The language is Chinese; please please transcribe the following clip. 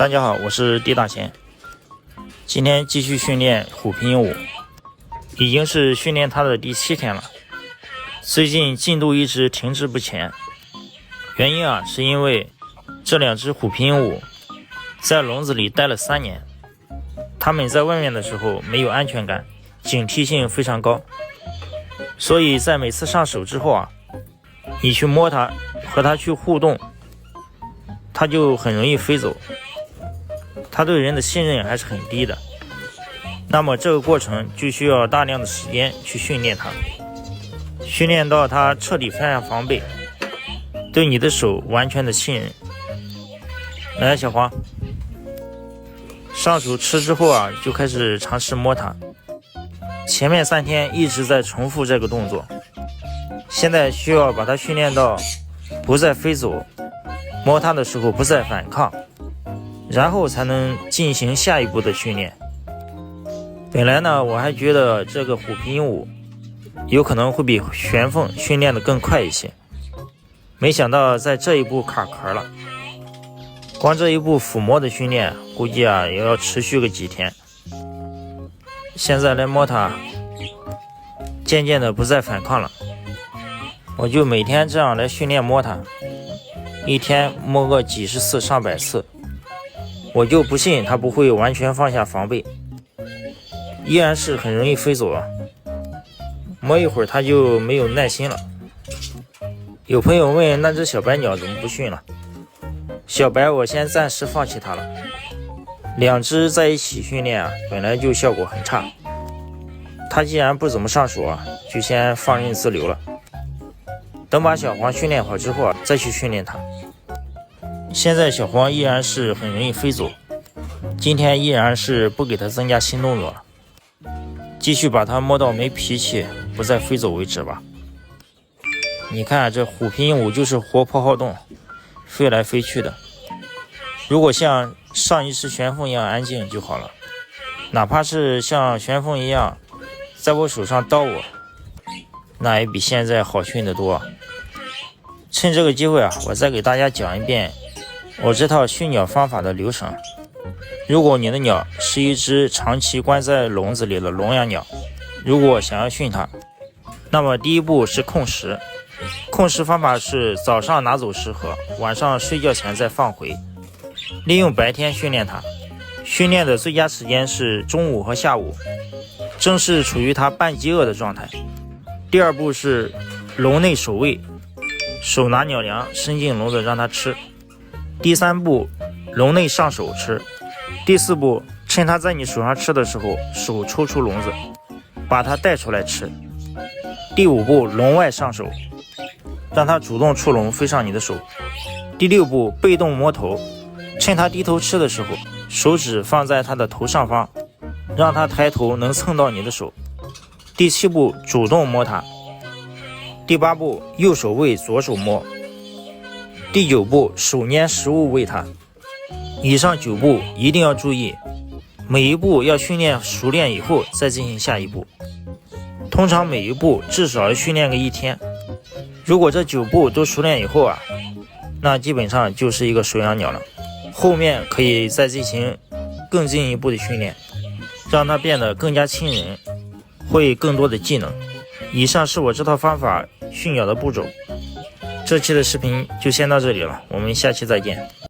大家好，我是地大贤。今天继续训练虎皮鹦鹉，已经是训练它的第7天了。最近进度一直停滞不前，原因是因为这2只虎皮鹦鹉在笼子里待了3年，它们在外面的时候没有安全感，警惕性非常高，所以在每次上手之后你去摸它，和它去互动，它就很容易飞走。它对人的信任还是很低的，那么这个过程就需要大量的时间去训练它，训练到它彻底放下防备，对你的手完全的信任。来，小黄，上手吃之后就开始尝试摸它。前面3天一直在重复这个动作，现在需要把它训练到不再飞走，摸它的时候不再反抗，然后才能进行下一步的训练。本来呢，我还觉得这个虎皮鹦鹉有可能会比玄凤训练的更快一些，没想到在这一步卡壳了。光这一步抚摸的训练，估计也要持续个几天。现在来摸它，渐渐的不再反抗了。我就每天这样来训练摸它，一天摸个几十次、上百次。我就不信它不会完全放下防备，依然是很容易飞走摸一会儿它就没有耐心了。有朋友问，那只小白鸟怎么不训了？小白我先暂时放弃它了，2只在一起训练本来就效果很差，它既然不怎么上手就先放任自流了。等把小黄训练好之后再去训练它。现在小黄依然是很容易飞走，今天依然是不给它增加新动作了，继续把它摸到没脾气不再飞走为止吧。你看这虎皮鹦鹉就是活泼好动，飞来飞去的。如果像上一只玄凤一样安静就好了，哪怕是像玄凤一样在我手上叨我，那也比现在好训得多。趁这个机会我再给大家讲一遍我这套训鸟方法的流程。如果你的鸟是一只长期关在笼子里的笼养鸟，如果想要训它，那么第一步是控食。控食方法是早上拿走食盒，晚上睡觉前再放回，利用白天训练它。训练的最佳时间是中午和下午，正是处于它半饥饿的状态。第2步是笼内守卫，手拿鸟粮伸进笼子让它吃。第3步笼内上手吃。第4步趁它在你手上吃的时候，手抽出笼子，把它带出来吃。第5步笼外上手，让它主动出笼飞上你的手。第6步被动摸头，趁它低头吃的时候，手指放在它的头上方，让它抬头能蹭到你的手。第7步主动摸它。第8步右手喂左手摸。第9步手拈食物喂它。以上9步一定要注意，每一步要训练熟练以后再进行下一步。通常每一步至少要训练个1天。如果这9步都熟练以后那基本上就是一个手养鸟了。后面可以再进行更进一步的训练，让它变得更加亲人，会更多的技能。以上是我这套方法训鸟的步骤。这期的视频就先到这里了，我们下期再见。